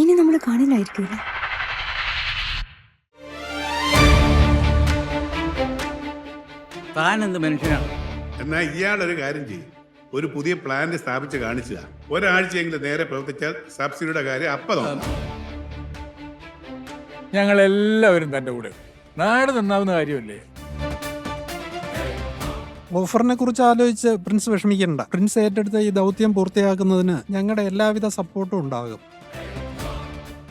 ഇനി നമ്മൾ കാണില്ലായിരിക്കൂല. താനെന്ത് മനുഷ്യനാണ്? എന്നാ ഇയാളൊരു കാര്യം ചെയ്യും, ഒരു പുതിയ പ്ലാന്റ് സ്ഥാപിച്ച് കാണിച്ചുക. ഒരാഴ്ചയെങ്കിലും നേരെ പ്രവർത്തിച്ചാൽ സബ്സിഡിയുടെ കാര്യം അപ്പം നോക്കാം. ഞങ്ങളെല്ലാവരും തന്റെ കൂടെ. നാട് നന്നാവുന്ന കാര്യമല്ലേ? ഓഫറിനെ കുറിച്ച് ആലോചിച്ച് പ്രിൻസ് വിഷമിക്കണ്ട. പ്രിൻസ് ഏറ്റെടുത്ത ഈ ദൗത്യം പൂർത്തിയാക്കുന്നതിന് ഞങ്ങളുടെ എല്ലാവിധ സപ്പോർട്ടും ഉണ്ടാകും.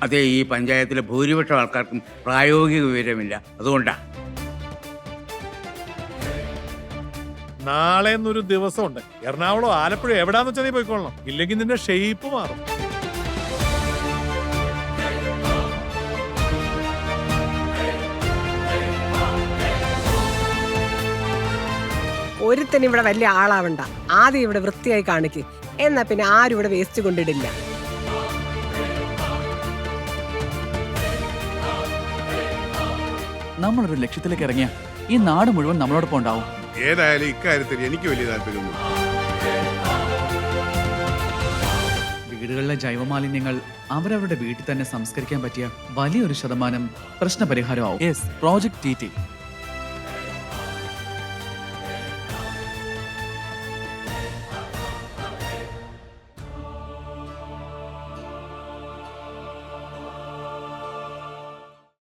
അതെ, ഈ പഞ്ചായത്തിലെ ഭൂരിപക്ഷം ആൾക്കാർക്കും പ്രായോഗിക വിവരമില്ല, അതുകൊണ്ടാ. നാളെ എന്നൊരു ദിവസമുണ്ട്. എറണാകുളം, ആലപ്പുഴ എവിടാന്ന് വെച്ചാൽ നീ പോയിക്കൊള്ളണം. ഇല്ലെങ്കിൽ നിന്റെ ഷേപ്പ് മാറും. ഒരുത്തന് ഇവിടെ വലിയ ആളാവണ്ട. ആദ്യം ഇവിടെ വൃത്തിയായി കാണിക്ക്. എന്നാ പിന്നെ ആരും ഇവിടെ വേസ്റ്റ് കൊണ്ടിടില്ല. നമ്മളൊരു ലക്ഷ്യത്തിലേക്ക് ഇറങ്ങിയ ഈ നാട് മുഴുവൻ നമ്മളോടൊപ്പം ഉണ്ടാവും. ഏതായാലും ഇക്കാര്യത്തിൽ എനിക്ക് വലിയ താല്പര്യമൊന്നും. വീടുകളിലെ ജൈവമാലിന്യങ്ങൾ അവരവരുടെ വീട്ടിൽ തന്നെ സംസ്കരിക്കാൻ പറ്റിയ വലിയൊരു ശതമാനം പ്രശ്നപരിഹാരമാവും. Project TT